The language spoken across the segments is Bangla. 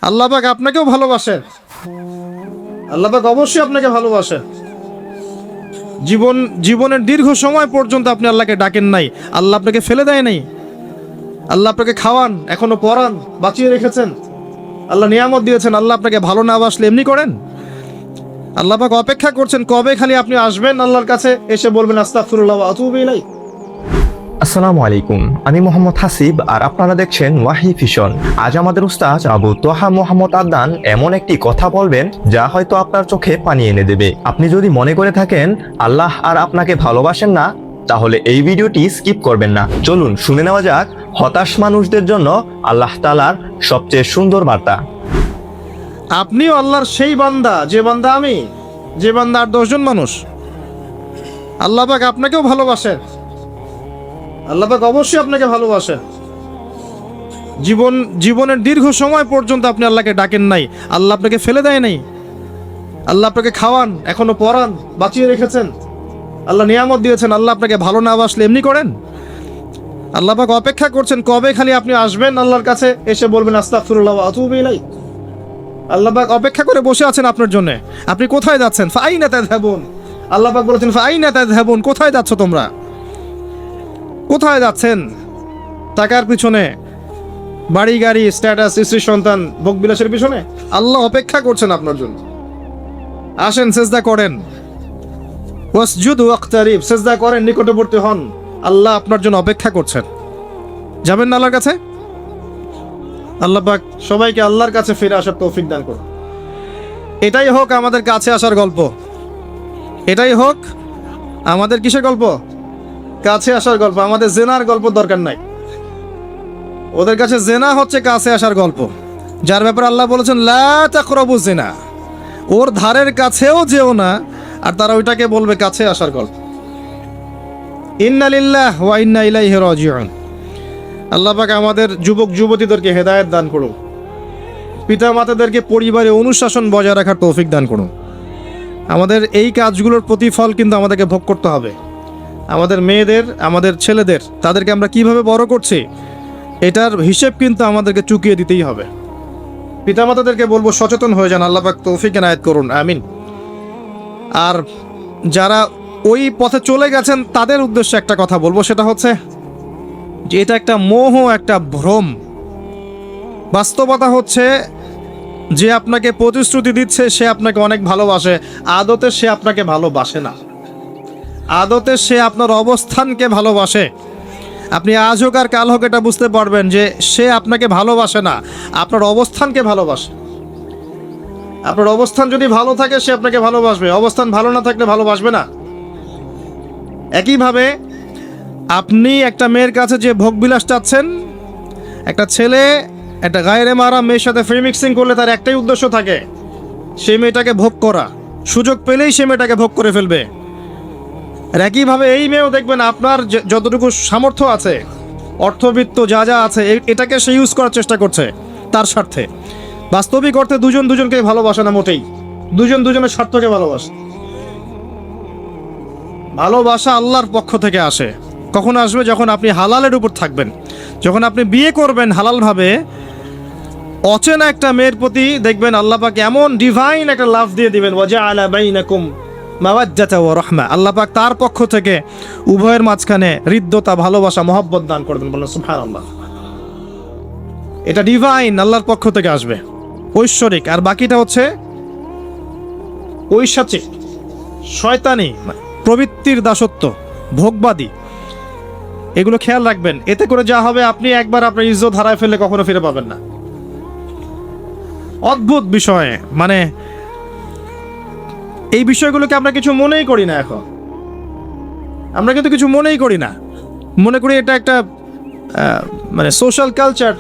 আল্লাহ পাক আপনাকেও ভালোবাসেন। আল্লাহ পাক অবশ্যই আপনাকে ভালোবাসেন। জীবনের দীর্ঘ সময় পর্যন্ত আপনি আল্লাহকে ডাকেন নাই, আল্লাহ আপনাকে ফেলে দেয় নাই। আল্লাহ আপনাকে খাওয়ান, এখনো পরান, বাঁচিয়ে রেখেছেন। আল্লাহ নিয়ামত দিয়েছেন। আল্লাহ আপনাকে ভালো না বাসলে এমনি করেন? আল্লাহ পাক অপেক্ষা করছেন কবে খালি আপনি আসবেন আল্লাহর কাছে, এসে বলবেন আস্তাগফিরুল্লাহ ওয়া আতুবু ইলাইহি। আসসালামু আলাইকুম, আমি মোহাম্মদ হাসিব আর আপনারা দেখছেন ওয়াহি ভিশন। আজ আমাদের উস্তাদ আবু তোহা মোহাম্মদ আদনান এমন একটি কথা বলবেন যা হয়তো আপনার চোখে পানি এনে দেবে। আপনি যদি মনে করে থাকেন আল্লাহ আর আপনাকে ভালোবাসেন না, তাহলে এই ভিডিওটি স্কিপ করবেন না। চলুন শুনে নেওয়া যাক হতাশ মানুষদের জন্য আল্লাহ তাআলার সবচেয়ে সুন্দর বার্তা। আপনিও আল্লাহর সেই বান্দা, যে বান্দা আমি, যে বান্দা আর 10 জন মানুষ। আল্লাহ পাক আপনাকেও ভালোবাসেন। আল্লাহ পাক অবশ্যই আপনাকে ভালোবাসেন। জীবনের দীর্ঘ সময় পর্যন্ত আপনি আল্লাহকে ডাকেন নাই, আল্লাহ আপনাকে ফেলে দেয় নাই। আল্লাহ আপনাকে খাওয়ান, এখনো পরান, বাঁচিয়ে রেখেছেন। আল্লাহ নিয়ামত দিয়েছেন। আল্লাহ আপনাকে ভালো না বাসলে এমনি করেন? আল্লাহ পাক অপেক্ষা করছেন কবে খালি আপনি আসবেন আল্লাহর কাছে, এসে বলবেন আস্তাগফিরুল্লাহ ওয়া আতুবু ইলাইহি। আল্লাহ পাক অপেক্ষা করে বসে আছেন আপনার জন্য। আপনি কোথায় যাচ্ছেন? ফাআইনা তাযহাবুন। আল্লাহ পাক বলেছেন ফাআইনা তাযহাবুন, কোথায় যাচ্ছ তোমরা? কোথায় যাচ্ছেন? টাকার পিছনে, বাড়ি গাড়ি, স্ট্যাটাস, স্ত্রী সন্তান, ভোগবিলাসের পিছনে? আল্লাহ অপেক্ষা করছেন আপনার জন্য। আসেন, সেজদা করেন। ওয়াসজুদু ওয়াকতারিব, সেজদা করেন, নিকটবর্তী হন। আল্লাহ আপনার জন্য অপেক্ষা করছেন। যাবেন না আল্লাহর কাছে? আল্লাহ পাক সবাইকে আল্লাহর কাছে ফিরে আসার তৌফিক দান করুন। এটাই হোক আমাদের কাছে আসার গল্প। এটাই হোক আমাদের কিসের গল্প? কাছে আসার গল্প। আমাদের জেনার গল্প দরকার নাই। ওদের কাছে জেনা হচ্ছে কাছে আসার গল্প, যার ব্যাপারে আল্লাহ বলেছেন লা তাকরাবু জিনা, ওর ধারের কাছেও যেও না, আর তারা ওইটাকে বলবে কাছে আসার গল্প। ইন্না লিল্লাহি ওয়া ইন্না ইলাইহি রাজিউন। আল্লাহ পাক আমাদের যুবক যুবতীদেরকে হেদায়েত দান করুন। পিতা মাতাদেরকে পরিবারে অনুশাসন বজায় রাখার তৌফিক দান করুন। আমাদের এই কাজগুলোর প্রতিফল কিন্তু আমাদেরকে ভোগ করতে হবে। আমাদের মেয়েদের, আমাদের ছেলেদের, তাদেরকে আমরা কিভাবে বড় করছি এটার হিসেব কিন্তু আমাদেরকে চুকিয়ে দিতেই হবে। পিতামাতাদেরকে বলবো সচেতন হয়ে যান। আল্লাহ পাক তৌফিক এনায়েত করুন, আমিন। আর যারা ওই পথে চলে গেছেন তাদের উদ্দেশ্যে একটা কথা বলবো, সেটা হচ্ছে যে এটা একটা মোহ, একটা ভ্রম। বাস্তবতা হচ্ছে যে আপনাকে প্রতিশ্রুতি দিচ্ছে সে আপনাকে অনেক ভালোবাসে, আদতে সে আপনাকে ভালোবাসে না। আদতে সে আপনার অবস্থানকে ভালোবাসে। আপনি আজ হোক আর কাল হোক এটা বুঝতে পারবেন যে সে আপনাকে ভালোবাসে না, আপনার অবস্থানকে ভালোবাসে। আপনার অবস্থান যদি ভালো থাকে সে আপনাকে ভালোবাসবে, অবস্থান ভালো না থাকলে ভালোবাসবে না। একইভাবে আপনি একটা মেয়ের কাছে যে ভোগবিলাস চাচ্ছেন, একটা ছেলে একটা গায়রে মারা মেয়ের সাথে ফ্রি মিক্সিং করলে তার একটাই উদ্দেশ্য থাকে, সেই মেয়েটাকে ভোগ করা। সুযোগ পেলেই সে মেয়েটাকে ভোগ করে ফেলবে। আর একইভাবে এই মেয়েও দেখবেন আপনার যতটুকু সামর্থ্য আছে, অর্থবিত্ত যা যা আছে, এটাকে সে ইউজ করার চেষ্টা করছে তার স্বার্থে। বাস্তবিক অর্থে দুজন দুজনকে ভালোবাসে না মোটেই, দুজন দুজনের স্বার্থকে ভালোবাসে। ভালোবাসা আল্লাহর পক্ষ থেকে আসে। কখন আসবে? যখন আপনি হালালের উপর থাকবেন, যখন আপনি বিয়ে করবেন হালালভাবে। অচেনা একটা মেয়ের প্রতি দেখবেন আল্লাহ পাক এমন ডিভাইন একটা লাভ দিয়ে দিবেন, ওয়াজআলা বাইনাকুম মাওয়াজ্জাতা ওয়া রাহমা। আল্লাহ পাক তার পক্ষ থেকে উভয়ের মাঝখানে হৃদ্যতা, ভালোবাসা, মহব্বত দান করবেন। বলেন সুবহানাল্লাহ। এটা ডিভাইন, আল্লাহর পক্ষ থেকে আসবে, ঐশ্বরিক। আর বাকিটা হচ্ছে ঐশাচিক, শয়তানি, প্রবৃত্তির দাসত্ব, ভোগবাদী। এগুলো খেয়াল রাখবেন। এতে করে যা হবে, আপনি একবার আপনার ইজ্জত হারায় ফেললে কখনো ফিরে পাবেন না। অদ্ভুত বিষয়, মানে এই বিষয়গুলোকে আমরা কিছু মনেই করি না। এখন আমরা কিন্তু কিছু মনেই করি না, মনে করি এটা একটা মানে সোশ্যাল কালচার।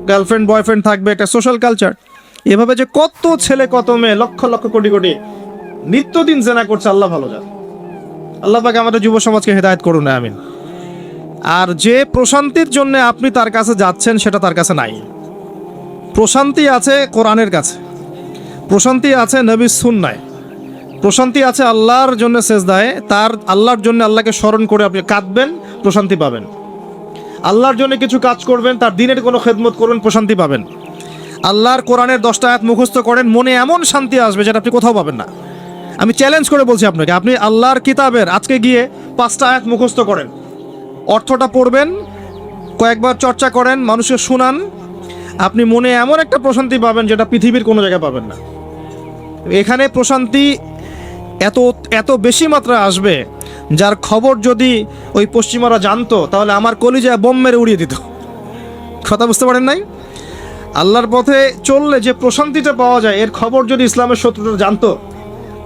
গার্লফ্রেন্ড বয়ফ্রেন্ড থাকবে, একটা সোশ্যাল কালচার। এভাবে যে কত ছেলে কত মেয়ে, লক্ষ লক্ষ কোটি কোটি নিত্যদিন জেনা করছে, আল্লাহ ভালো জানে। আল্লাহ পাক আমাদের যুব সমাজকে হেদায়েত করুন, আমিন। আর যে প্রশান্তির জন্য আপনি তার কাছে যাচ্ছেন সেটা তার কাছে নাই। প্রশান্তি আছে কোরআনের কাছে, প্রশান্তি আছে নবীর সুন্নায়, প্রশান্তি আছে আল্লাহর জন্য সেজদায়। তার আল্লাহর জন্য আল্লাহকে স্মরণ করে আপনি কাঁদবেন, প্রশান্তি পাবেন। আল্লাহর জন্য কিছু কাজ করবেন, তার দিনের কোনো খেদমত করবেন, প্রশান্তি পাবেন। আল্লাহর কোরআনের 10টা আয়াত মুখস্থ করেন, মনে এমন শান্তি আসবে যেটা আপনি কোথাও পাবেন না। আমি চ্যালেঞ্জ করে বলছি আপনাকে, আপনি আল্লাহর কিতাবের আজকে গিয়ে 5টা আয়াত মুখস্থ করেন, অর্থটা পড়বেন, কয়েকবার চর্চা করেন, মানুষকে শুনান, আপনি মনে এমন একটা প্রশান্তি পাবেন যেটা পৃথিবীর কোনো জায়গায় পাবেন না। এখানে প্রশান্তি এত এত বেশি মাত্রায় আসবে, যার খবর যদি ওই পশ্চিমারা জানতো তাহলে আমার কলিজায় বোম মেরে উড়িয়ে দিত। কথা বুঝতে পারেন নাই? আল্লাহর পথে চললে যে প্রশান্তিটা পাওয়া যায়, এর খবর যদি ইসলামের শত্রুরা জানতো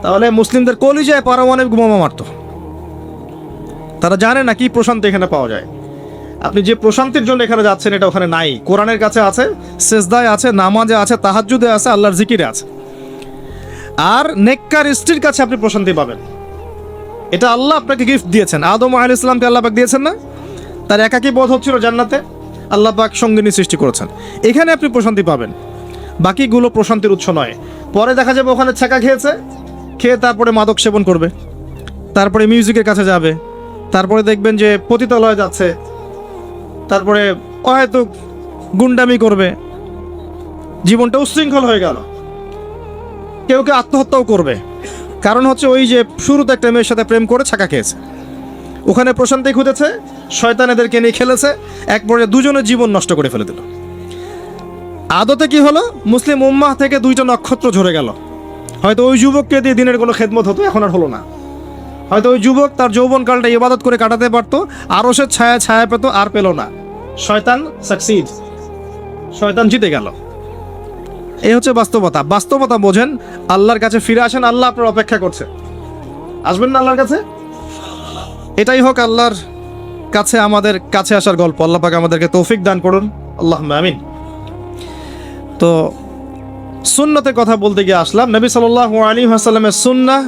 তাহলে মুসলিমদের কলিজায় পারমাণবিক বোমা মারত। তারা জানে না কি প্রশান্তি এখানে পাওয়া যায়। আপনি যে প্রশান্তির জন্য এখানে যাচ্ছেন এটা ওখানে নাই। কোরআনের কাছে আছে, সেজদায় আছে, নামাজে আছে, তাহাজ্জুদে আছে, আল্লাহর জিকিরে আছে। আর নেককার স্ত্রীর কাছে আপনি প্রশান্তি পাবেন। এটা আল্লাহ আপনাকে গিফট দিয়েছেন। আদম আলাইহিস সালামকে আল্লাহ পাক দিয়েছেন না? তার একাকী বোধ হচ্ছিল জান্নাতে, আল্লাহ পাক সঙ্গিনী সৃষ্টি করেছেন। এখানে আপনি প্রশান্তি পাবেন, বাকিগুলো প্রশান্তির উৎস নয়। পরে দেখা যাবে ওখানে ছ্যাঁকা খেয়েছে, খেয়ে তারপরে মাদক সেবন করবে, তারপরে মিউজিকের কাছে যাবে, তারপরে দেখবেন যে পতিতালয়ে যাচ্ছে, তারপরে হয়তো গুন্ডামি করবে, জীবনটা উচ্ছৃঙ্খল হয়ে গেল। কেউ কেউ আত্মহত্যাও করবে, কারণ হচ্ছে ওই যে শুরুতে একটা মেয়ের সাথে প্রেম করে ছাকা খেয়েছে, ওখানে প্রশান্তি খুঁজেছে, শয়তান এদেরকে নিয়ে খেলেছে, এক পর্যায়ে দুজনের জীবন নষ্ট করে ফেলে দিল। আদতে কি হলো, মুসলিম উম্মাহ থেকে 2টা নক্ষত্র ঝরে গেল। হয়তো ওই যুবককে দিয়ে দিনের কোনো খেদমত হতো, এখন আর হলো না। হয়তো ওই যুবক তার যৌবনকালটা ইবাদত করে কাটাতে পারতো, আরও সে ছায়া পেত, আর পেল না। শয়তান সাকসিড, শয়তান জিতে গেল। এই হচ্ছে বাস্তবতা। বাস্তবতা বোঝেন, আল্লাহর কাছে ফিরে আসেন, আল্লাহ আপনার অপেক্ষা করছে। আসবেন না আল্লাহর কাছে? এটাই হোক আল্লাহর কাছে আমাদের কাছে আসার গল্প। আল্লাহ পাক আমাদেরকে তৌফিক দান করুন, আল্লাহুম্মা আমিন। তো সুন্নতের কথা বলতে গিয়ে আসলাম। নবী সাল্লাল্লাহু আলাইহি ওয়াসাল্লামের সুন্নাহ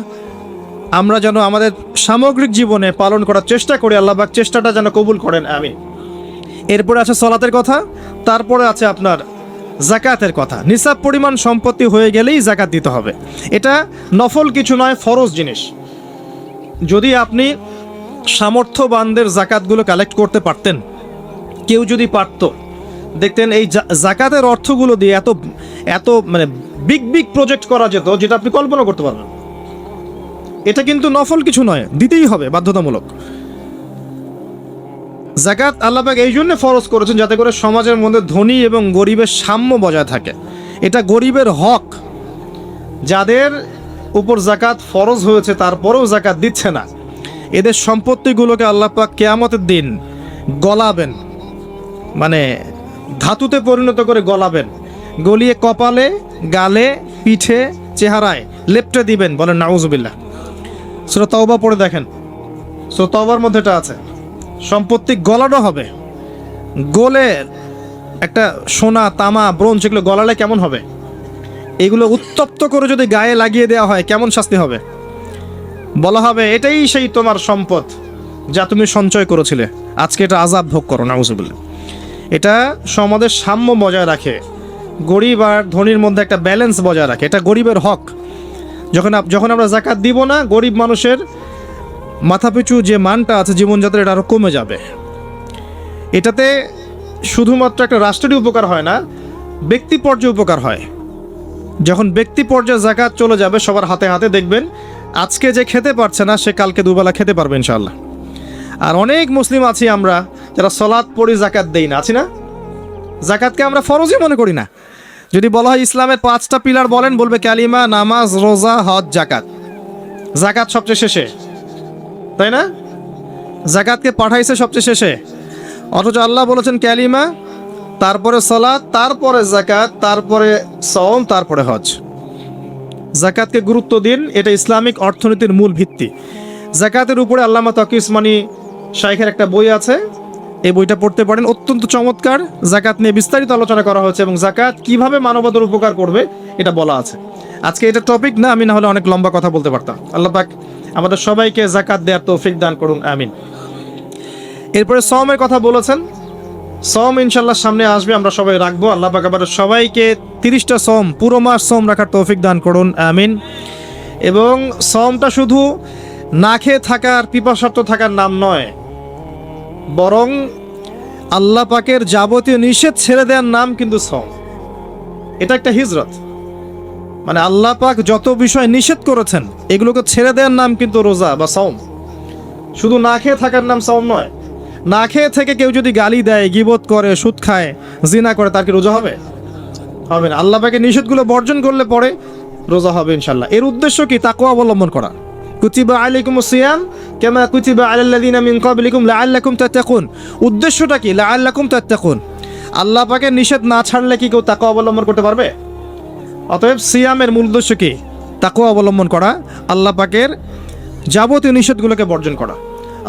আমরা যেন আমাদের সামগ্রিক জীবনে পালন করার চেষ্টা করি, আল্লাহ পাক চেষ্টাটা যেন কবুল করেন, আমিন। এরপরে আছে সালাতের কথা, তারপরে আছে আপনার যাকাতের কথা। নিসাব পরিমাণ সম্পত্তি হয়ে গেলেই যাকাত দিতে হবে। এটা নফল কিছু নয়, ফরজ জিনিস। যদি আপনি সামর্থ্যবানদের যাকাতগুলো কালেক্ট করতে পারতেন, কেউ যদি পারত, দেখতেন এই যাকাতের অর্থগুলো দিয়ে এত এত মানে বিগ প্রজেক্ট করা যেত যেটা আপনি কল্পনা করতে পারবেন। এটা কিন্তু নফল কিছু নয়, দিতেই হবে, বাধ্যতামূলক। যাকাত আল্লাহ পাক এই জন্য ফরজ করেছেন যাতে করে সমাজের মধ্যে ধনী এবং গরিবের সাম্য বজায় থাকে। এটা গরিবের হক। যাদের উপর যাকাত ফরজ হয়েছে তারপরেও যাকাত দিচ্ছে না, এদের সম্পত্তিগুলোকে আল্লাহ পাক কিয়ামতের দিন গলাবেন, মানে ধাতুতে পরিণত করে গলাবেন, গলিয়ে কপালে, গালে, পিঠে, চেহারায় লেপটে দিবেন। বলেন নাউজুবিল্লাহ। সূরা তাওবা পড়ে দেখেন, সূরা তাওবার মধ্যে এটা আছে। সম্পত্তি গলানো হবে, গলে একটা সোনা, তামা, ব্রোঞ্জ এগুলো গলালে কেমন হবে? এগুলো উত্তপ্ত করে যদি গায়ে লাগিয়ে দেওয়া হয় কেমন শাস্তি হবে? বলা হবে এটাই সেই তোমার সম্পদ যা তুমি সঞ্চয় করেছিলে, আজকে এটা আযাব ভোগ করো। নাউজুবিল্লাহ। এটা সমাজের সাম্য বজায় রাখে, গরিব আর ধনীর মধ্যে একটা ব্যালেন্স বজায় রাখে। এটা গরিবের হক। যখন আমরা যাকাত দিব না, গরিব মানুষের মাথাপিছু যে মানটা আছে জীবনযাত্রা, এটা আরও কমে যাবে। এটাতে শুধুমাত্র একটা রাষ্ট্রেরই উপকার হয় না, ব্যক্তি পর্যায়ে উপকার হয়। যখন ব্যক্তি পর্যায়ে যাকাত চলে যাবে সবার হাতে হাতে, দেখবেন আজকে যে খেতে পারছে না সে কালকে দুবেলা খেতে পারবে ইনশাআল্লাহ। আর অনেক মুসলিম আছি আমরা যারা সালাত পড়ি, যাকাত দেই না, আছি না? যাকাতকে আমরা ফরজই মনে করি না। যদি বলা হয় ইসলামের 5টা পিলার বলেন, বলবে কালিমা, নামাজ, রোজা, হজ, যাকাত। যাকাত সবচেয়ে শেষে, তাই না? যাকাতকে পাঠাইছে সবচেয়ে শেষে, অথচ আল্লাহ বলেছেন কালিমা, তারপরে সালাত, তারপরে যাকাত, তারপরে সওম, তারপরে হজ। যাকাতকে গুরুত্ব দিন, এটা ইসলামিক অর্থনীতির মূল ভিত্তি। যাকাতের উপরে আল্লামা তকি উসমানী শাইখের একটা বই আছে, এই বইটা পড়তে পারেন, অত্যন্ত চমৎকার। যাকাত নিয়ে বিস্তারিত আলোচনা করা হয়েছে এবং যাকাত কিভাবে মানবতার উপকার করবে এটা বলা আছে। আজকে এটা টপিক না, আমি না হলে অনেক লম্বা কথা বলতে পারতাম। আল্লাহ পাক আমাদের সবাইকে যাকাত দেওয়ার তৌফিক দান করুন, আমিন। এরপরে সওমের কথা বলেছেন, সওম ইনশাল্লাহ সামনে আসবে, আমরা সবাই রাখবো। আল্লাহ পাক আমাদের সবাইকে 30টা সওম, পুরো মাস সওম রাখার তৌফিক দান করুন, আমিন। এবং সওমটা শুধু না খেয়ে থাকার, পিপাসার্ত থাকার নাম নয়, বরং আল্লাহ পাকের যাবতীয় নিষেধ ছেড়ে দেওয়ার নাম কিন্তু সওম। এটা একটা হিজরত। মানে আল্লাহ পাক যত বিষয় নিষেধ করেছেন এগুলোকে ছেড়ে দেওয়ার নাম কিন্তু রোজা বা সাওম। শুধু না খেয়ে থাকার নাম সাওম নয়। না খেয়ে থেকে কেউ যদি গালি দেয়, গীবত করে, সুদ খায়, জিনা করে, তার কি রোজা হবে? হবে না। আল্লাহ পাকের নিষেধগুলো বর্জন করলে পরে রোজা হবে ইনশাল্লাহ। এর উদ্দেশ্য কি? তাকওয়া অবলম্বন করা। কুতিবা আলাইকুমুস সিয়াম কামা কুতিবা আলাল লাযিনা মিন ক্বাবলিকুম লাআল্লাকুম তাত্তাকুন। উদ্দেশ্যটা কি? লাআল্লাকুম তাত্তাকুন। আল্লাহ পাকের নিষেধ না ছাড়লে কি কেউ তাকওয়া অবলম্বন করতে পারবে? অতএব সিয়ামের মূল উদ্দেশ্য কি? তাকওয়া অবলম্বন করা, আল্লাহ পাকের যাবতীয় নিষেধগুলোকে বর্জন করা।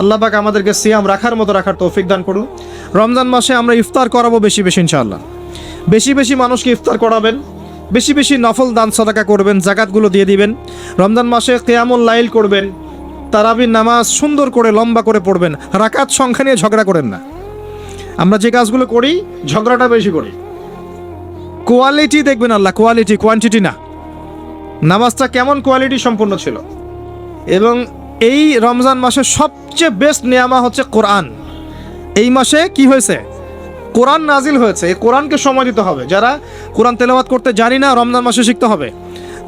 আল্লাহ পাক আমাদেরকে সিয়াম রাখার মতো রাখার তৌফিক দান করুন। রমজান মাসে আমরা ইফতার করাবো বেশি বেশি ইনশাআল্লাহ। বেশি বেশি মানুষকে ইফতার করাবেন, বেশি বেশি নফল দান সাদাকা করবেন, জাকাতগুলো দিয়ে দিবেন। রমজান মাসে কিয়ামুল লাইল করবেন, তারাবির নামাজ সুন্দর করে লম্বা করে পড়বেন। রাকাত সংখ্যা নিয়ে ঝগড়া করেন না। আমরা যে কাজগুলো করি ঝগড়াটা বেশি করি। কোয়ালিটি দেখবেন আল্লাহ, কোয়ালিটি, কোয়ান্টিটি না। নামাজটা কেমন কোয়ালিটি সম্পন্ন ছিল। এবং এই রমজান মাসের সবচেয়ে বেস্ট নিয়ামা হচ্ছে কোরআন। এই মাসে কি হয়েছে? কোরআন নাজিল হয়েছে। এই কোরআনকে সময় দিতে হবে। যারা কোরআন তেলাওয়াত করতে জানি না, রমজান মাসে শিখতে হবে।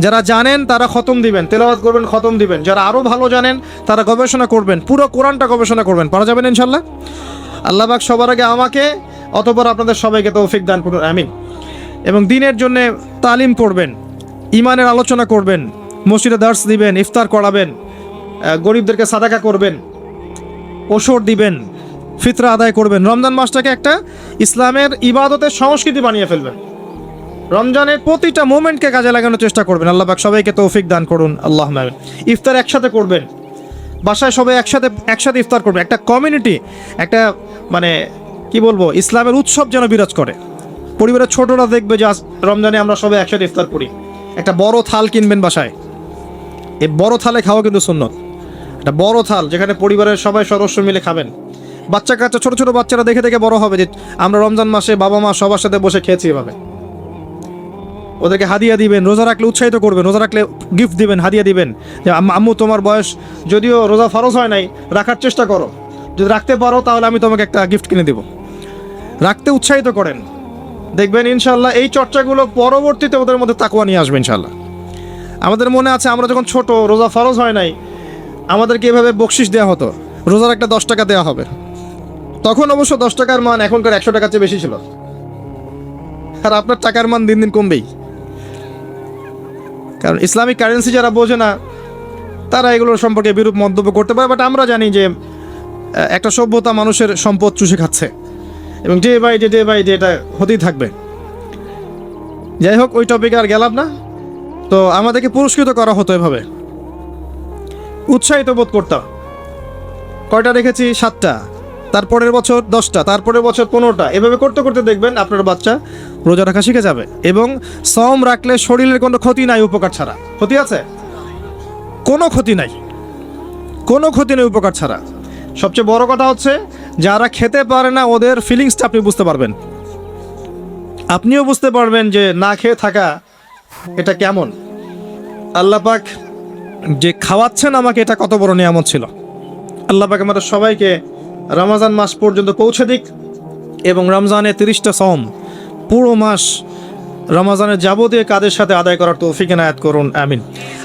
যারা জানেন তারা খতম দিবেন, তেলাওয়াত করবেন, খতম দিবেন। যারা আরও ভালো জানেন তারা গবেষণা করবেন, পুরো কোরআনটা গবেষণা করবেন। পারা যাবেন ইনশাল্লাহ। আল্লাহ পাক সবার আগে আমাকে, অতঃপর আপনাদের সবাইকে তৌফিক দান করুন, আমিন। এবং দিনের জন্য তালিম পড়বেন, ইমানের আলোচনা করবেন, মসজিদে দার্স দিবেন, ইফতার করাবেন, গরিবদেরকে সাদাকা করবেন, ওষুধ দিবেন, ফিতরা আদায় করবেন। রমজান মাসটাকে একটা ইসলামের ইবাদতের সংস্কৃতি বানিয়ে ফেলবেন। রমজানের প্রতিটা মোমেন্টকে কাজে লাগানোর চেষ্টা করবেন। আল্লাহ পাক সবাইকে তৌফিক দান করুন, আল্লাহ আমিন। ইফতার একসাথে করবেন, বাসায় সবাই একসাথে ইফতার করবেন। একটা কমিউনিটি, একটা মানে কি বলবো, ইসলামের উৎসব যেন বিরাজ করে। পরিবারের ছোটরা দেখবে যে আজ রমজানে আমরা সবাই একসাথে ইফতার করি। একটা বড় থাল কিনবেন বাসায়। এই বড় থালে খাওয়া কিন্তু সুন্নত। একটা বড় থাল যেখানে পরিবারের সবাই সদস্য মিলে খাবেন। বাচ্চা কাচ্চা, ছোট ছোট বাচ্চারা দেখে দেখে বড় হবে যে আমরা রমজান মাসে বাবা মা সবার সাথে বসে খেয়েছি এভাবে। ওদেরকে হাদিয়া দিবেন, রোজা রাখলে উৎসাহিত করবেন, রোজা রাখলে গিফট দিবেন, হাদিয়া দিবেন। যে আম্মু তোমার বয়স যদিও রোজা ফরজ হয় নাই, রাখার চেষ্টা করো, যদি রাখতে পারো তাহলে আমি তোমাকে একটা গিফট কিনে দেবো। রাখতে উৎসাহিত করেন, দেখবেন ইনশাল্লাহ এই চর্চাগুলো পরবর্তীতে ওদের মধ্যে তাকওয়া নিয়ে আসবে ইনশাল্লাহ। আমাদের মনে আছে আমরা যখন ছোট, রোজা ফরজ হয় নাই, আমাদেরকে এভাবে বকশিস দেওয়া হতো, রোজার একটা 10 টাকা দেওয়া হবে। তখন অবশ্য 10 টাকার মান এখনকার 100 টাকার চেয়ে বেশি ছিল। আর আপনার টাকার মান দিন দিন কমবেই, কারণ ইসলামিক কারেন্সি যারা বোঝে না তারা এগুলোর সম্পর্কে বিরূপ মন্তব্য করতে পারে। বাট আমরা জানি যে একটা সভ্যতা মানুষের সম্পদ চুষে খাচ্ছে এবং ডে বাই ডে এটা হতেই থাকবে। যাই হোক, ওই টপিকে আর গেলাম না। তো আমাদেরকে পুরস্কৃত করা হতো এভাবে, উৎসাহিত বোধ করতাম। কয়টা রেখেছি? 7টা, তারপরের বছর 10টা, তারপরের বছর 15টা। এভাবে করতে করতে দেখবেন আপনার বাচ্চা রোজা রাখা শিখে যাবে। এবং সওম রাখলে শরীরের কোনো ক্ষতি নাই, উপকার ছাড়া। ক্ষতি আছে? কোনো ক্ষতি নাই, কোনো ক্ষতি নেই উপকার ছাড়া। সবচেয়ে বড় কথা হচ্ছে যারা খেতে পারে না ওদের ফিলিংসটা আপনি বুঝতে পারবেন। আপনিও বুঝতে পারবেন যে না খেয়ে থাকা এটা কেমন। আল্লাহ পাক যে খাওয়াচ্ছেন আমাকে, এটা কত বড় নিয়ামত ছিল। আল্লাহ পাক আমাদের সবাইকে রমজান মাস পর্যন্ত পৌঁছে দিক এবং রমজানে 30টা সওম পুরো মাস রমজানের যাবতীয় কাজের সাথে আদায় করার তৌফিক এনায়েত করুন, আমিন।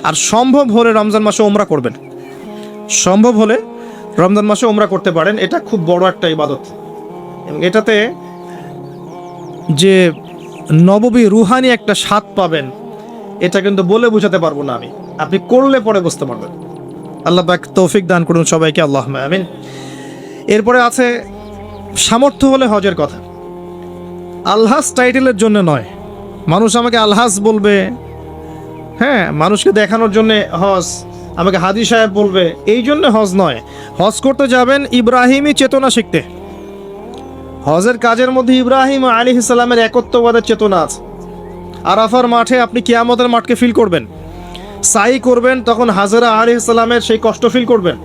আর সম্ভব হলে রমজান মাসে ওমরা করবেন। সম্ভব হলে রমজান মাসে ওমরা করতে পারেন। এটা খুব বড় একটা ইবাদত এবং এটাতে যে নববী রুহানি একটা স্বাদ পাবেন, এটা কিন্তু বলে বোঝাতে পারবো না আমি। আপনি করলে পরে বুঝতে পারবেন। আল্লাহ পাক তৌফিক দান করুন সবাইকে, আল্লাহুম্মা আমিন। এরপরে আছে সামর্থ্য হলে হজের কথা। আলহাজ টাইটেলের জন্য নয়, মানুষ আমাকে আলহাজ বলবে, হ্যাঁ, মানুষকে দেখানোর জন্য হজ, আমাকে হাজি সাহেব বলবে, এই জন্য হজ নয়। হজ করতে যাবেন ইব্রাহিমী চেতনা শিখতে। হজের কাজের মধ্যে ইব্রাহিম আলাইহিস সালামের একত্ববাদের চেতনা আছে। আরাফার মাঠে আপনি কিয়ামতের মাঠকে ফিল করবেন। সাই করবেন, তখন হাজরা আলাইহিস সালামের সেই কষ্ট ফিল করবেন।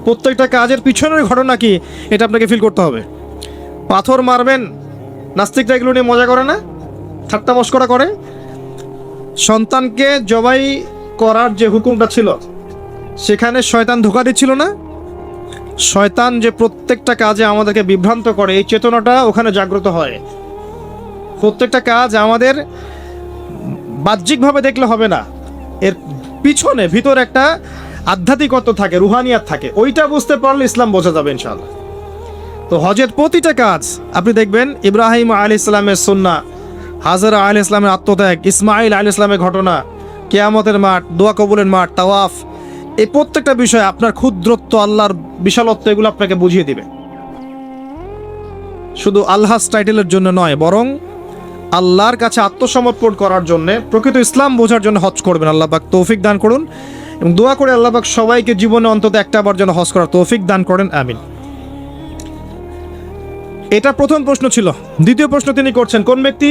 প্রত্যেকটা কাজের পিছনের ঘটনা কি এটা আপনাকে ফিল করতে হবে। পাথর মারবেন, নাস্তিকরা এগুলো নিয়ে মজা করে না, ঠাট্টা মশকরা করে। সন্তানকে জবাই করার যে হুকুমটা ছিল সেখানে শয়তান ধোঁকা দিচ্ছিল না? শয়তান যে প্রত্যেকটা কাজে আমাদেরকে বিভ্রান্ত করে, এই চেতনাটা ওখানে জাগ্রত হয়। প্রত্যেকটা কাজ আমাদের বাহ্যিকভাবে দেখলে হবে না, এর পিছনে ভিতর একটা আধ্যাত্মিকত্ব থাকে, রুহানিয়াত থাকে, ওইটা বুঝতে পারলে ইসলাম বোঝা যাবে ইনশাআল্লাহ। তো হজের প্রতিটা কাজ আপনি দেখবেন, ইব্রাহিম আলাইহিস সালামের সুন্নাহ, হাজরা আলাইহিস সালামের আত্মত্যাগ, ইসমাইল আলাইহিস সালামের ঘটনা, কিয়ামতের মাঠ, দোয়া কবুলের মাঠ, তাওয়াফ, এই প্রত্যেকটা বিষয় আপনার ক্ষুদ্রত্ব, আল্লাহর বিশালত্ব, এগুলো আপনাকে বুঝিয়ে দিবে। শুধু আল্লাহস টাইটেলের জন্য নয়, বরং আল্লাহর কাছে আত্মসমর্পণ করার জন্য, প্রকৃত ইসলাম বোঝার জন্য হজ করবেন। আল্লাহ পাক তৌফিক দান করুন এবং দোয়া করে আল্লাহ পাক সবাইকে জীবনে অন্তত একটাবার যেন হজ করার তৌফিক দান করেন, আমিন। এটা প্রথম প্রশ্ন ছিল। দ্বিতীয় প্রশ্ন তিনি করছেন, কোন ব্যক্তি?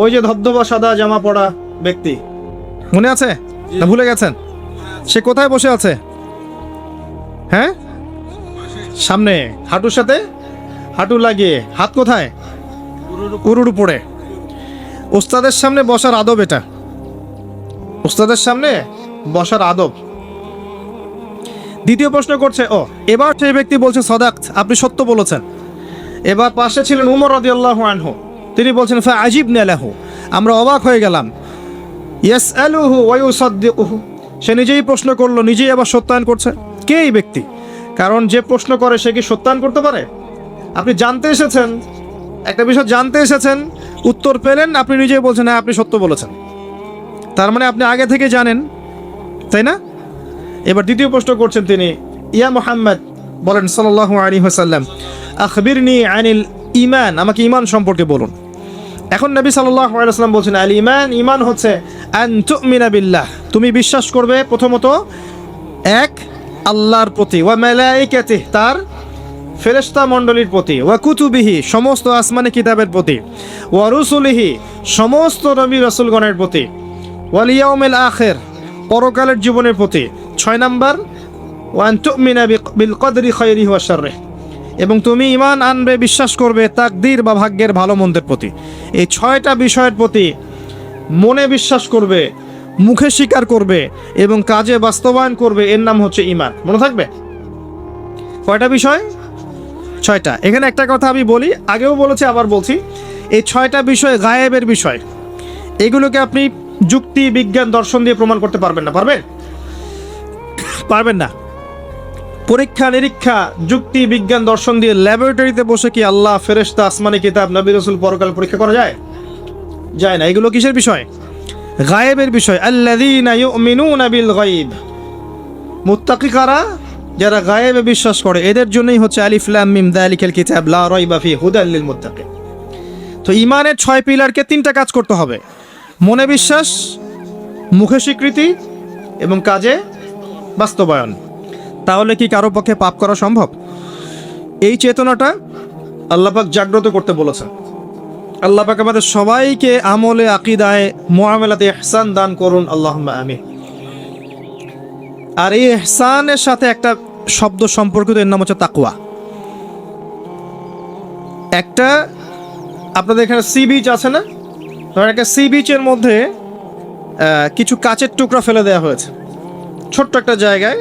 ওই যে ধবধবা সাদা জামা পরা ব্যক্তি, মনে আছে না ভুলে গেছেন? সে কোথায় বসে আছে? হ্যাঁ, সামনে, হাঁটুর সাথে হাঁটু লাগিয়ে, হাত কোথায়? উরুর উপরে। ওস্তাদের সামনে বসার আদব এটা, ওস্তাদের সামনে বসার আদব। দ্বিতীয় প্রশ্ন করছে, ও এবার সেই ব্যক্তি বলছে সদাক, আপনি সত্য বলেছেন। এবার পাশে ছিলেন উমর রাদিয়াল্লাহু আনহু, তিনি বলছেন ফাআজিবনা লাহু, আমরা অবাক হয়ে গেলাম। ইয়াসআলুহু ওয়া ইউসাদ্দিকুহু, সে নিজেই প্রশ্ন করলো, নিজেই আবার সত্যায়ন করছে। কে এই ব্যক্তি? কারণ যে প্রশ্ন করে সে কি সত্যায়ন করতে পারে? আপনি জানতে এসেছেন, একটা বিষয় জানতে এসেছেন, উত্তর পেলেন, আপনি নিজেই বলছেন হ্যাঁ আপনি সত্য বলেছেন, তার মানে আপনি আগে থেকে জানেন, তাই না? এবার দ্বিতীয় প্রশ্ন করছেন তিনি, ইয়া মুহাম্মদ, বলেন সাল্লাল্লাহু আলাইহি ওয়াসাল্লাম, আখবিরনি আনিল ঈমান, আমাকে ঈমান সম্পর্কে বলুন। এখন নবী সাল্লাল্লাহু আলাইহি ওয়াসাল্লাম বলছেন, আল ঈমান, ঈমান হচ্ছে আন তুমিনা বিল্লাহ, তুমি বিশ্বাস করবে প্রথমত এক আল্লাহর প্রতি, ওয়া মালাইকাতিহি, তার ফেরেশতা মণ্ডলীর প্রতি, ওয়া কুতুবিহি, সমস্ত আসমানি কিতাবের প্রতি, ওয়া রুসুলিহি, সমস্ত নবী রাসূলগণের প্রতি, ওয়াল ইয়াউমিল আখির, পরকালের জীবনের প্রতি। 6 নাম্বার, ওয়া আন তুমিনা বিল কদরি খায়রিহি ওয়া শাররিহি, এবং তুমি ঈমান আনবে, বিশ্বাস করবে তাকদীর বা ভাগ্যের ভালো মন্দের প্রতি। এই 6টা বিষয়ের প্রতি মনে বিশ্বাস করবে, মুখে স্বীকার করবে এবং কাজে বাস্তবায়ন করবে, এর নাম হচ্ছে ঈমান। মনে থাকবে? কয়টা বিষয়? 6টা। এখানে একটা কথা আমি বলি, আগেও বলেছি আবার বলছি, এই 6টা বিষয় গায়েবের বিষয়, এগুলোকে আপনি যুক্তি, বিজ্ঞান, দর্শন দিয়ে প্রমাণ করতে পারবেন না। পারবেন? পারবেন না। পরীক্ষা নিরীক্ষা, যুক্তি, বিজ্ঞান, দর্শন দিয়ে ল্যাবরেটরিতে বসে কি আল্লাহ, ফেরেশতা, আসমানি কিতাব, নবী রাসূল, পরকাল পরীক্ষা করা যায়? যায় না। এগুলো কিসের বিষয়? গায়েবের বিষয়। আল্লাযীনা ইউমিনুনা বিল গায়ব, মুত্তাকি কারা? যারা গায়েবে বিশ্বাস করে, এদের জন্যই হচ্ছে আলিফ লাম মিম যালিকাল কিতাব লা রাইবা ফিহি হুদাল লিল মুত্তাকিন। তো ঈমানের 6 পিলারকে 3টা কাজ করতে হবে, মনে বিশ্বাস, মুখে স্বীকৃতি এবং কাজে বাস্তবায়ন। তাহলে কি কারো পক্ষে পাপ করা সম্ভব? এই চেতনাটা আল্লাহ পাক জাগ্রত করতে বলেছেন। আল্লাহ পাক আমাদের সবাইকে আমলে, আকীদায়, মুআমালাতে ইহসান দান করুন, আল্লাহুম্মা আমিন। আর এই ইহসানের সাথে একটা শব্দ সম্পর্কিত, এর নাম হচ্ছে তাকওয়া। একটা আপনাদের এখানে সি বিচ আছে না? ধরেন একটা সি বিচের মধ্যে কিছু কাচের টুকরা ফেলে দেওয়া হয়েছে, ছোট্ট একটা জায়গায়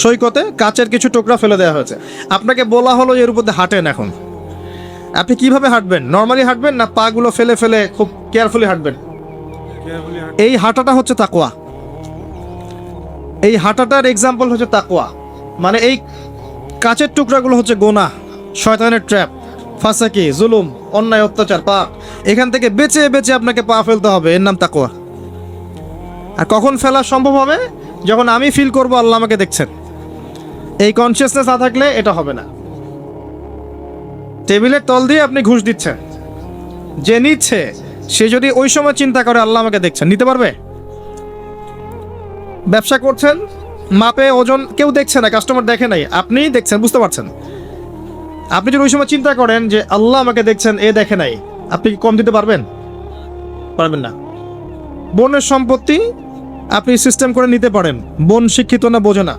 সৈকতে কাচের কিছু টুকরা ফেলে দেওয়া হয়েছে। আপনাকে বলা হলো এর উপর দিয়ে হাঁটেন। এখন আপনি কিভাবে হাঁটবেন? নর্মালি হাঁটবেন না পাগুলো ফেলে ফেলে খুব কেয়ারফুলি হাঁটবেন? এই হাঁটাটা হচ্ছে তাকওয়া। এই হাঁটাটার এক্সাম্পল হচ্ছে তাকওয়া। মানে এই কাচের টুকরাগুলো হচ্ছে গোনাহ, শয়তানের ট্র্যাপ, ফাসাকি, জুলুম, অন্যায়, অত্যাচার, পাপ। এখান থেকে বেঁচে বেঁচে আপনাকে পা ফেলতে হবে, এর নাম তাকওয়া। আর কখন ফেলা সম্ভব হবে? যখন আমি ফিল করব আল্লাহ আমাকে দেখছেন। এই কনসিয়াসনেস না থাকলে এটা হবে না। টেবিলের তল দিয়ে আপনি ঘুষ দিচ্ছেন, যে নিচ্ছে সে যদি ওই সময় চিন্তা করে আল্লাহ আমাকে দেখছেন, নিতে পারবে? ব্যবসা করছেন, মাপে ওজন কেউ দেখছে না, কাস্টমার দেখে নাই, আপনি দেখছেন, বুঝতে পারছেন। আপনি যদি ওই সময় চিন্তা করেন যে আল্লাহ আমাকে দেখছেন, এ দেখে নাই, আপনি কি কম দিতে পারবেন? পারবেন না। বোনের সম্পত্তি আপনি সিস্টেম করে নিতে পারেন, বোন শিক্ষিত না, বোঝে না,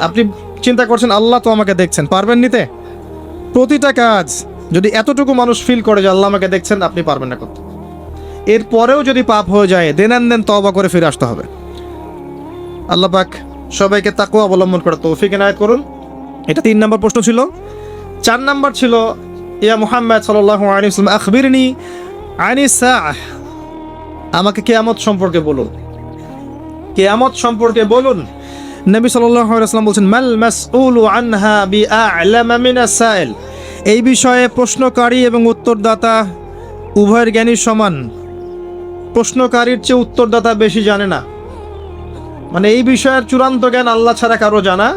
আপনি চিন্তা করছেন আল্লাহ তো আমাকে দেখছেন, পারবেন নিতে? প্রতিটা কাজ যদি এতটুকু মানুষ ফিল করে যে আল্লাহ আমাকে দেখছেন, আপনি পারবেন না করতে। এরপরেও যদি পাপ হয়ে যায়, দেন তওবা করে ফিরে আসতে হবে। আল্লাহ পাক সবাইকে তাকওয়া অবলম্বন করে তৌফিক এনায়েত করুন। এটা 3 নম্বর প্রশ্ন ছিল। 4 নম্বর ছিল, ইয়া মুহাম্মদ সাল্লাল্লাহু আলাইহি ওয়াসাল্লাম, আখবিরনি আনিস সাআহ, আমাকে কিয়ামত সম্পর্কে বলুন, কিয়ামত সম্পর্কে বলুন। নবী সাল্লাল্লাহু আলাইহি ওয়াসাল্লাম বলছেন, মাল মাসউলু আনহা বিআ'লামা মিনাস সাইল। এই বিষয়ে প্রশ্নকারী এবং উত্তরদাতা উভয়ের জ্ঞানী সমান। প্রশ্নকারীর চেয়ে উত্তরদাতা বেশি জানে না। মানে এই বিষয়ের চূড়ান্ত জ্ঞান আল্লাহ ছাড়া কারো জানা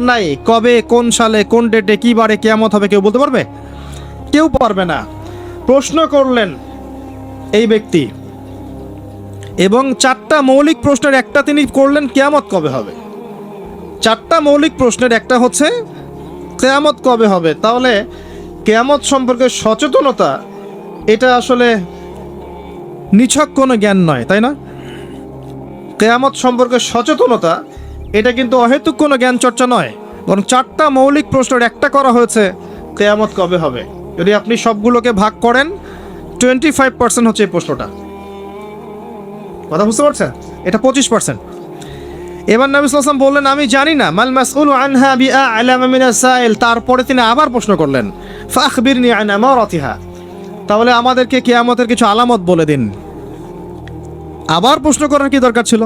নাই। কবে, কোন সালে, কোন ডেটে, কি বারে কিয়ামত হবে কেউ বলতে পারবে? কেউ পারবে না। প্রশ্ন করলেন এই ব্যক্তি, এবং 4টা মৌলিক প্রশ্নের একটা তিনি করলেন, কিয়ামত কবে হবে। 4টা মৌলিক প্রশ্নের একটা হচ্ছে কিয়ামত কবে হবে। তাহলে কিয়ামত সম্পর্কে সচেতনতা এটা আসলে নিছক কোনো জ্ঞান নয়, তাই না? কিয়ামত সম্পর্কে সচেতনতা এটা কিন্তু অহেতুক কোনো জ্ঞান চর্চা নয়, বরং 4টা মৌলিক প্রশ্নের একটা করা হয়েছে, কিয়ামত কবে হবে। যদি আপনি সবগুলোকে ভাগ করেন 25% হচ্ছে এই প্রশ্নটা। কথা বুঝতে পারছেন? এটা 25%। এবার নবী সাল্লাল্লাহু আলাইহি ওয়াসাল্লাম বললেন, আমি জানি না। মাল মাসউলু আনহা বিআ'লামা মিনাস সাইল। তারপরে তিনি আবার প্রশ্ন করলেন, ফাখবিরনি আন আমারাতিহা। তাহলে আমাদেরকে কিয়ামতের কিছু আলামত বলে দিন। আবার প্রশ্ন করার কি দরকার ছিল,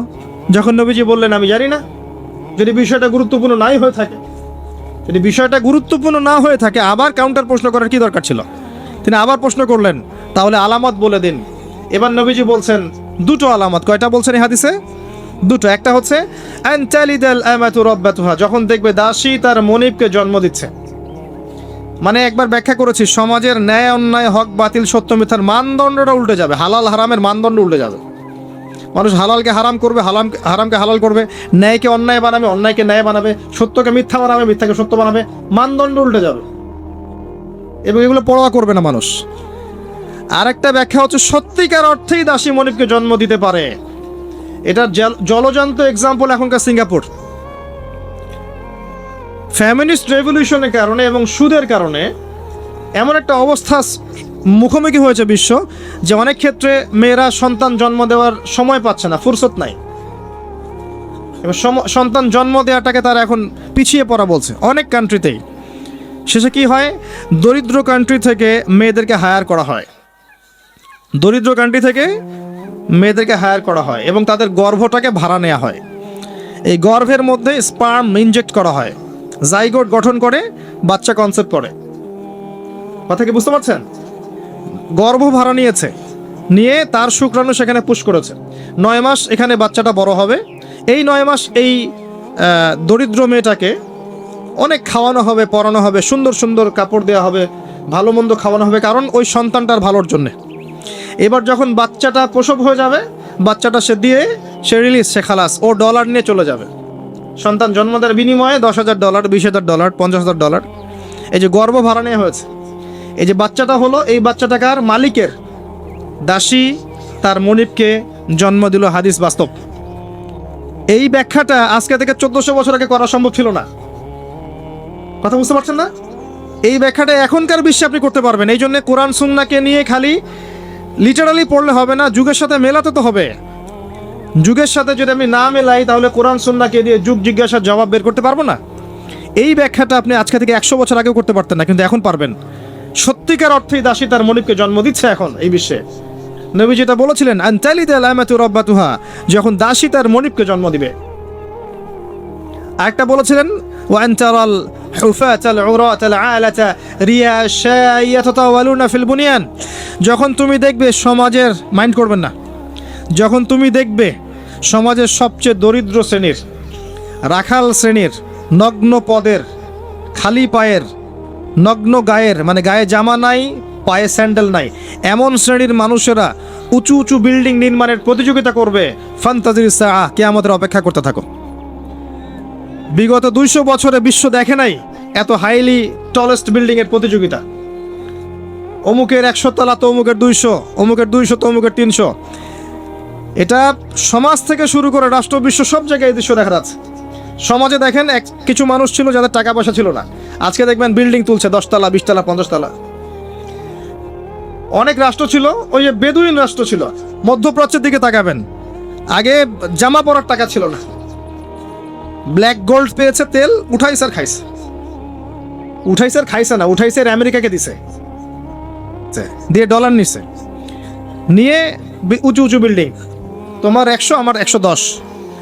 যখন নবীজি বললেন আমি জানি না? যদি বিষয়টা গুরুত্বপূর্ণ নাই হয়ে থাকে, যদি বিষয়টা গুরুত্বপূর্ণ না হয়ে থাকে, আবার কাউন্টার প্রশ্ন করার কি দরকার ছিল? তিনি আবার প্রশ্ন করলেন, তাহলে আলামত বলে দিন। এবার নবীজি বলছেন 2টো আলামত। কয়টা বলছেন এই হাদিসে? 2টো। একটা হচ্ছে আন তালিদাল আমাতু রাব্বাতুহা, যখন দেখবে দাসী তার মনিবকে জন্ম দিচ্ছে। মানে একবার ব্যাখ্যা করেছি, সমাজের ন্যায় অন্যায়, হক বাতিল, সত্য মিথ্যার মানদণ্ডটা উল্টে যাবে। হালাল হারামের মানদণ্ড উল্টে যাবে। মানুষ হালালকে হারাম করবে, হারামকে হালাল করবে, ন্যায়কে অন্যায় বানাবে, অন্যায়কে ন্যায় বানাবে, সত্যকে মিথ্যা বানাবে, মিথ্যাকে সত্য বানাবে। মানদণ্ড উল্টে যাবে এবং এগুলো পরোয়া করবে না মানুষ। আরেকটা ব্যাখ্যা হচ্ছে সত্যিকার অর্থেই দাসী মনিবকে জন্ম দিতে পারে। এটা জলজান্ত এক্সাম্পল এখনকার সিঙ্গাপুর। ফ্যামিনিস্ট রেভলিউশনের কারণে এবং সুদের কারণে এমন একটা অবস্থা মুখোমুখি হয়েছে বিশ্ব, যে অনেক ক্ষেত্রে মেয়েরা সন্তান জন্ম দেওয়ার সময় পাচ্ছে না, ফুরসত নাই। এবং সন্তান জন্ম দেওয়াটাকে তারা এখন পিছিয়ে পড়া বলছে অনেক কান্ট্রিতেই। শেষে কি হয়, দরিদ্র কান্ট্রি থেকে মেয়েদেরকে হায়ার করা হয়, দরিদ্র কান্ট্রি থেকে মেয়েদেরকে হায়ার করা হয় এবং তাদের গর্ভটাকে ভাড়া নেওয়া হয়। এই গর্ভের মধ্যে স্পার্ম ইনজেক্ট করা হয়, জাইগোট গঠন করে বাচ্চা কনসেপ্ট করে। কথা কি বুঝতে পারছেন? গর্ভ ভাড়া নিয়েছে, নিয়ে তার শুক্রাণু সেখানে পুশ করেছে। 9 মাস এখানে বাচ্চাটা বড় হবে। এই 9 মাস এই দরিদ্র মেয়েটাকে অনেক খাওয়ানো হবে, পরানো হবে, সুন্দর সুন্দর কাপড় দেওয়া হবে, ভালো মন্দ খাওয়ানো হবে, কারণ ওই সন্তানটার ভালোর জন্যে। এবার যখন বাচ্চাটা প্রসব হয়ে যাবে, বাচ্চাটা সে রিলিজ, সে খালাস, ও ডলার নিয়ে চলে যাবে। সন্তান জন্ম দেওয়ার বিনিময়ে $10,000, $20,000, $50,000, এই যে গর্ভ ভাড়া নেওয়া হয়েছে। এই যে বাচ্চাটা হলো, এই বাচ্চাটাকার মালিকের, দাসী তার মনিবকে জন্ম দিল। হাদিস বাস্তব। এই ব্যাখ্যাটা আজকে থেকে 1400 বছর আগে করা সম্ভব ছিল না। কথা বুঝতে পারছেন না? এই ব্যাখ্যাটা এখনকার বিশ্বে আপনি করতে পারবেন। এই জন্য কোরআন সুন্নাহকে নিয়ে খালি লিটারালি পড়লে হবে না, যুগের সাথে মেলাতে তো হবে। যুগের সাথে যদি আমি না মেলাই, তাহলে কোরআন সুন্নাহকে দিয়ে যুগ জিজ্ঞাসার জবাব বের করতে পারবো না। এই ব্যাখ্যাটা আপনি আজকে থেকে 100 বছর আগেও করতে পারতেন না, কিন্তু এখন পারবেন। সত্যিকার অর্থেই দাসী তার মনিবকে জন্ম দিচ্ছে এখন এই বিশ্বে। নবী যেটা বলেছিলেন, আন তালিদাল আমাতু রাব্বাতুহা, যখন দাসী তার মনিবকে জন্ম দিবে। আরেকটা বলেছিলেন, ওয়া আন তারাল হুফাতাল উরাতাল আলাতা রিয়াশা ইয়াতাতাওয়ালুনা ফিল বুনিয়ান, যখন তুমি দেখবে সমাজের, মাইন্ড করবেন না, যখন তুমি দেখবে সমাজের সবচেয়ে দরিদ্র শ্রেণীর, রাখাল শ্রেণীর, নগ্ন পদের, খালি পায়ের, নগ্ন গায়ের, মানে গায়ে জামা নাই, পায়ে স্যান্ডেল নাই, এমন শ্রেণীর মানুষেরা উঁচু উঁচু বিল্ডিং নির্মাণের প্রতিযোগিতা করবে, ফান্তাজির সাআহ, কিয়ামতের অপেক্ষা করতে থাকো। বিগত 200 বছরে বিশ্ব দেখে নাই এত হাইলি টলেস্ট বিল্ডিং এর প্রতিযোগিতা। অমুকের 100 তলা তো অমুকের 200, অমুকের 200 তো অমুকের 300। এটা সমাজ থেকে শুরু করে রাষ্ট্র, বিশ্ব, সব জায়গায় এই দৃশ্য দেখা যাচ্ছে। সমাজে দেখেন কিছু মানুষ ছিল যাদের টাকা পয়সা ছিল না, আজকে দেখবেন বিল্ডিং তুলছে 10 তলা, 20 তলা, 50 তলা। অনেক রাষ্ট্র ছিল, ওই যে বেদুইন রাষ্ট্র ছিল, মধ্যপ্রাচ্যের দিকে তাকাবেন, আগে জামা পরার টাকা ছিল না, ব্ল্যাক গোল্ড পেয়েছে, তেল উঠাইছে আর খাইছে, উঠাইছে আর খাইছে না, উঠাইছে আর আমেরিকাকে দিছে, দিয়ে ডলার নিছে, নিয়ে উঁচু উঁচু বিল্ডিং, তোমার 100 আমার 110,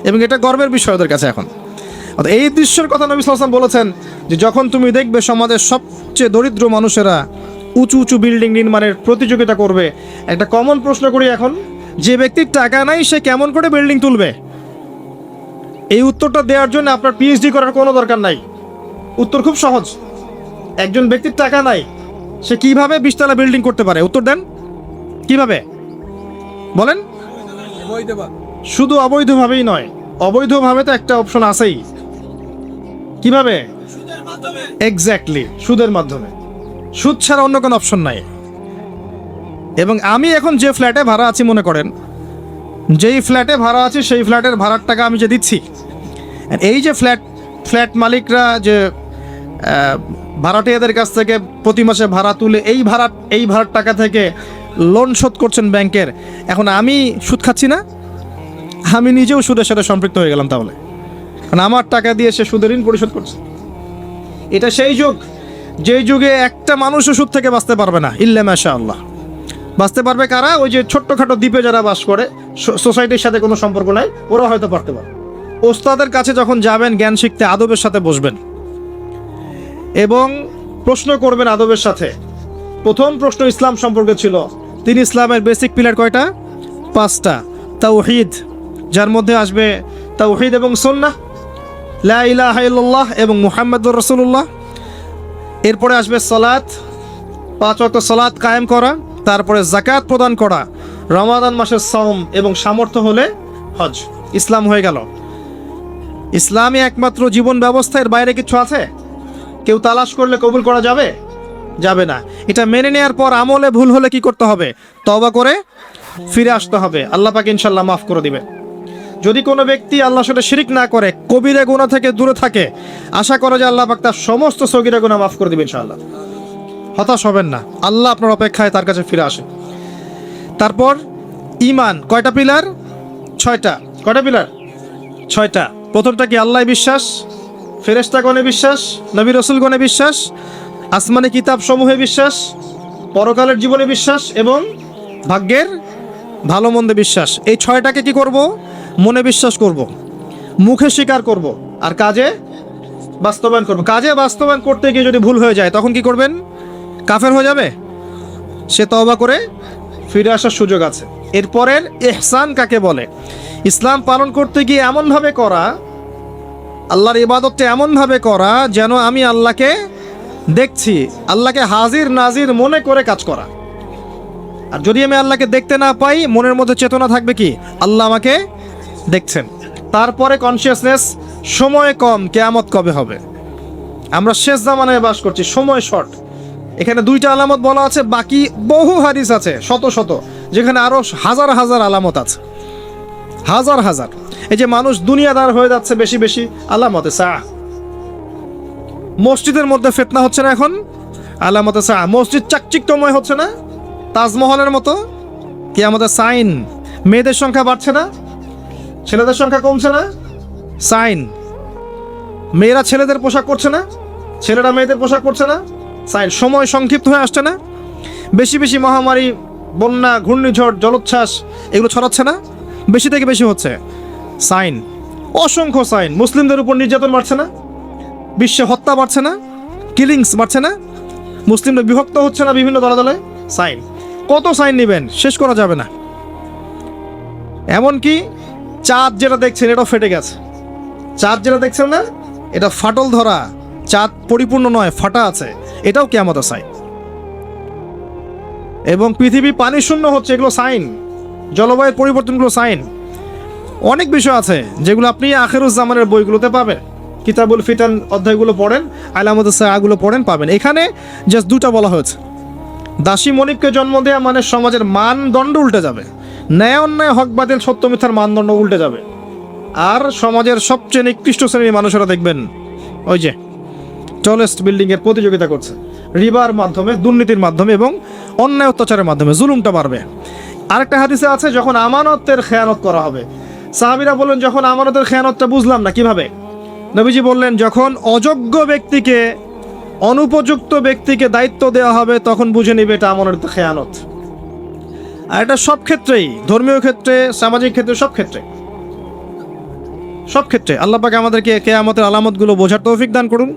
এবং এটা গর্বের বিষয় ওদের কাছে এখন। অর্থাৎ এই দৃশ্যের কথা নবী সাল্লাল্লাহু আলাইহি ওয়াসাল্লাম বলেছেন যে যখন তুমি দেখবে সমাজের সবচেয়ে দরিদ্র মানুষেরা উঁচু উঁচু বিল্ডিং নির্মাণের প্রতিযোগিতা করবে, একটা কমন প্রশ্ন করি এখন, যে ব্যক্তির টাকা নাই সে কেমন করে বিল্ডিং তুলবে? এই উত্তরটা দেওয়ার জন্য আপনার পিএইচডি করার কোনো দরকার নাই। উত্তর খুব সহজ। একজন ব্যক্তির টাকা নাই, সে কিভাবে 20 তলা বিল্ডিং করতে পারে? উত্তর দেন, কিভাবে বলেন? শুধু অবৈধভাবেই নয়, অবৈধভাবে তো একটা অপশন আছেই। কিভাবে? এক্স্যাক্টলি, সুদের মাধ্যমে। সুদ ছাড়া অন্য কোনো অপশন নাই। এবং আমি এখন যে ফ্ল্যাটে ভাড়া আছি, মনে করেন যেই ফ্ল্যাটে ভাড়া আছি সেই ফ্ল্যাটের ভাড়ার টাকা আমি যে দিচ্ছি, এই যে ফ্ল্যাট মালিকরা যে ভাড়াটিয়াদের কাছ থেকে প্রতি মাসে ভাড়া তুলে এই ভাড়ার টাকা থেকে লোন শোধ করছেন ব্যাংকের, এখন আমি সুদ খাচ্ছি না? আমি নিজেও সুদের সাথে সম্পৃক্ত হয়ে গেলাম তাহলে, কারণ আমার টাকা দিয়ে সে সুদের ঋণ পরিশোধ করছে। এটা সেই যুগ, যেই যুগে একটা মানুষও সুদ থেকে বাঁচতে পারবে না, ইল্লা মাশাআল্লাহ। বাঁচতে পারবে কারা? ওই যে ছোট্টখাটো দ্বীপে যারা বাস করে, সোসাইটির সাথে কোনো সম্পর্ক নাই, ওরা হয়তো পারতে পারে। ওস্তাদের কাছে যখন যাবেন জ্ঞান শিখতে, আদবের সাথে বসবেন এবং প্রশ্ন করবেন আদবের সাথে। প্রথম প্রশ্ন ইসলাম সম্পর্কে ছিল। তিনি ইসলামের বেসিক পিলার কয়টা? 5টা। তাওহীদ, যার মধ্যে আসবে তাওহীদ এবং সুন্নাহ, লা ইলাহা ইল্লাল্লাহ এবং মুহাম্মাদুর রাসূলুল্লাহ। এরপরে আসবে সালাত, 5 ওয়াক্ত সালাত কায়েম করা, তারপরে যাকাত প্রদান করা, রমাদান মাসের সাওম এবং সামর্থ্য হলে হজ। ইসলাম হয়ে গেল। ইসলামই একমাত্র জীবন ব্যবস্থা, এর বাইরে কিছু আছে? কেউ তালাশ করলে কবুল করা যাবে? যাবে না। এটা মেনে নেওয়ার পর আমলে ভুল হলে কি করতে হবে? তওবা করে ফিরে আসতে হবে। আল্লাহ পাক ইনশাআল্লাহ মাফ করে দিবে। যদি কোনো ব্যক্তি আল্লাহর সাথে শিরিক না করে, কবিরা গুনাহ থেকে দূরে থাকে, আশা করে যে আল্লাহ পাক তার সমস্ত সগীরা গুনাহ মাফ করে দিবে ইনশাআল্লাহ। হতাশ হবেন না, আল্লাহ আপনার অপেক্ষায় তার কাছে ফিরে আসে। তারপর ঈমান, কয়টা পিলার? 6টা। কয়টা পিলার? 6টা। প্রথমটা কি? আল্লাহ বিশ্বাস, ফেরেশতাগণে বিশ্বাস, নবী রাসূলগণে বিশ্বাস, আসমানি কিতাব সমূহে বিশ্বাস, পরকালের জীবনে বিশ্বাস এবং ভাগ্যের ভালো মন্দে বিশ্বাস। এই 6টাকে কি করব? মনে বিশ্বাস করব, মুখে স্বীকার করব, আর কাজে বাস্তবায়ন করব। কাজে বাস্তবায়ন করতে গিয়ে যদি ভুল হয়ে যায় তখন কি করবেন? কাফের হয়ে যাবে? সে তওবা করে ফিরে আসার সুযোগ আছে। এরপরের ইহসান কাকে বলে? ইসলাম পালন করতে গিয়ে এমনভাবে করা, আল্লাহর ইবাদতটা এমনভাবে করা যেন আমি আল্লাহকে দেখছি, আল্লাহকে হাজির নাজির মনে করে কাজ করা। আর যদি আমি আল্লাহকে দেখতে না পাই, মনের মধ্যে চেতনা থাকবে কি? আল্লাহ আমাকে দেখছেন। তারপরে কনসিয়াসনেস, সময় কম, কিয়ামত কবে হবে? আমরা শেষ জামানায় বাস করছি, সময় শর্ট। এখানে 2টা আলামত বলা আছে, বাকি বহু হাদিস আছে শত শত, যেখানে আরো হাজার হাজার আলামত আছে, হাজার হাজার। এই যে মানুষ দুনিয়াদার হয়ে যাচ্ছে বেশি বেশি, আলামতে সাআহ। মসজিদের মধ্যে ফিতনা হচ্ছে না এখন? আলামতে সাআহ। মসজিদ চাকচিক্যময় হচ্ছে না তাজমহলের মতো? কিয়ামতের সাইন। মেয়েদের সংখ্যা বাড়ছে না, ছেলেদের সংখ্যা কমছে না? সাইন। মেয়েরা ছেলেদের পোশাক পরছে না, ছেলেরা মেয়েদের পোশাক পরছে না? সাইন। সময় সংক্ষিপ্ত হয়ে আসছে না? বেশি বেশি মহামারী, বন্যা, ঘূর্ণিঝড়, জলোচ্ছ্বাস এগুলো ছড়াচ্ছে না? বেশি থেকে বেশি হচ্ছে, সাইন। অসংখ্য সাইন। মুসলিমদের উপর নির্যাতন বাড়ছে না? বিশ্বে হত্যা বাড়ছে না? কিলিংস বাড়ছে না? মুসলিমরা বিভক্ত হচ্ছে না বিভিন্ন দলে দলে? সাইন। কত সাইন নেবেন, শেষ করা যাবে না। এমনকি চাঁদ যেটা দেখছেন এটাও ফেটে গেছে। চাঁদ যেটা দেখছেন না, এটা ফাটল ধরা, চাঁদ পরিপূর্ণ নয়, ফাটা আছে, এটাও কিয়ামতের সাইন। এবং পৃথিবী পানি শূন্য হচ্ছে, এগুলো সাইন। জলবায়ুর পরিবর্তনগুলো সাইন। অনেক বিষয় আছে যেগুলো আপনি আখিরুজ্জামানের বইগুলোতে পাবেন। কিতাবুল ফিতান অধ্যায়গুলো পড়েন, আলামত সাআগুলো পড়েন, পাবেন। এখানে জাস্ট 2টা বলা হয়েছে। দাসী মনিবকে জন্ম দেয়া মানে সমাজের মানদণ্ড উল্টে যাবে, ন্যায় অন্যায় হক বাতিল সত্য মিথ্যার মানদণ্ড উল্টে যাবে। আর সমাজের সবচেয়ে নিকৃষ্ট শ্রেণীর মানুষেরা দেখবেন ওই যে টলেস্ট বিল্ডিংয়ের প্রতিযোগিতা করছে, রিবার মাধ্যমে, দুর্নীতির মাধ্যমে এবং অন্যায় অত্যাচারের মাধ্যমে জুলুমটা বাড়বে। আরেকটা হাদিসে আছে, যখন আমানতের খেয়ানত করা হবে, সাহাবীরা বললেন যখন আমানতের খেয়ানতটা বুঝলাম না কিভাবে? নবীজি বললেন, যখন অযোগ্য ব্যক্তিকে, অনুপযুক্ত ব্যক্তিকে দায়িত্ব দেওয়া হবে তখন বুঝে নিবে এটা আমানতের খেয়ানত। আর এটা সব ক্ষেত্রেই, ধর্মীয় ক্ষেত্রে, সামাজিক ক্ষেত্রে, সব ক্ষেত্রে আল্লাহ পাক আমাদেরকে কিয়ামতের আলামতগুলো বোঝার তৌফিক দান করুন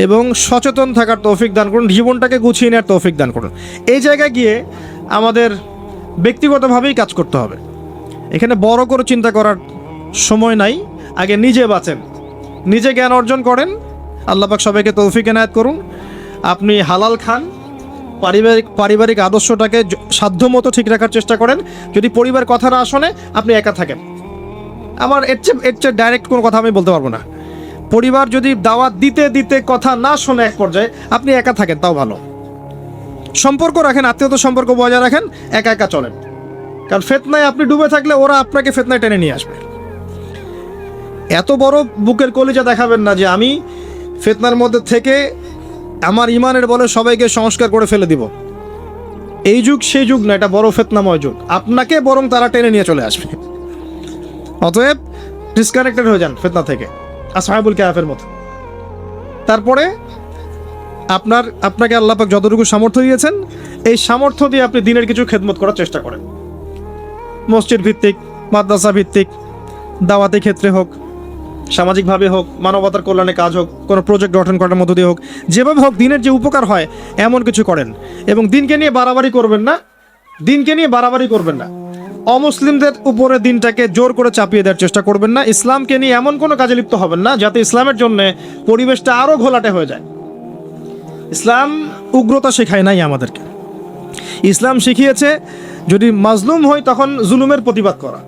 এবং সচেতন থাকার তৌফিক দান করুন, জীবনটাকে গুছিয়ে নেওয়ার তৌফিক দান করুন। এই জায়গায় গিয়ে আমাদের ব্যক্তিগতভাবেই কাজ করতে হবে। এখানে বড় করে চিন্তা করার সময় নাই, আগে নিজে বাঁচেন, নিজে জ্ঞান অর্জন করেন। আল্লাহ পাক সবাইকে তৌফিক এনায়েত করুন। আপনি হালাল খান, পারিবারিক আদর্শটাকে সাধ্যমতো ঠিক রাখার চেষ্টা করেন। যদি পরিবার কথা না শোনে, আপনি একা থাকেন। আমার এর চেয়ে ডাইরেক্ট কোনো কথা আমি বলতে পারবো না। পরিবার যদি দাওয়াত দিতে দিতে কথা না শোনে এক পর্যায়ে, আপনি একা থাকেন, তাও ভালো। সম্পর্ক রাখেন, আত্মীয়তা সম্পর্ক বজায় রাখেন, একা একা চলেন। কারণ ফিতনায় আপনি ডুবে থাকলে ওরা আপনাকে ফিতনায় টেনে নিয়ে আসবে। এত বড় বুকের কলিজা দেখাবেন না যে আমি ফিতনার মধ্যে থেকে আমার ইমানের বলে সবাইকে সংস্কার করে ফেলে দিব। এই যুগ সেই যুগ না, এটা বড় ফিতনাময় যুগ। আপনাকে বরং তারা টেনে নিয়ে চলে আসবে। অতএব ডিসকানেক্টেড হয়ে যান ফিতনা থেকে, আসহাবুল কাহফের মতো। তারপরে আপনাকে আল্লাহ পাক যতটুকু সামর্থ্য দিয়েছেন, এই সামর্থ্য দিয়ে আপনি দিনের কিছু খেদমত করার চেষ্টা করেন। মসজিদ ভিত্তিক, মাদ্রাসা ভিত্তিক, দাওয়াতি ক্ষেত্রে হোক, সামাজিকভাবে হোক, মানবতার কল্যাণে কাজ হোক, কোনো প্রজেক্ট গঠন করার মধ্য দিয়ে হোক, যেভাবে হোক দিনের যে উপকার হয় এমন কিছু করেন। এবং দিনকে নিয়ে বাড়াবাড়ি করবেন না। অমুসলিমদের উপরে দিনটাকে জোর করে চাপিয়ে দেওয়ার চেষ্টা করবেন না। ইসলামকে নিয়ে এমন কোনো কাজে লিপ্ত হবেন না যাতে ইসলামের জন্য পরিবেশটা আরও ঘোলাটে হয়ে যায়। ইসলাম উগ্রতা শেখায় নাই আমাদেরকে। ইসলাম শিখিয়েছে যদি মাজলুম হয় তখন জুলুমের প্রতিবাদ করা।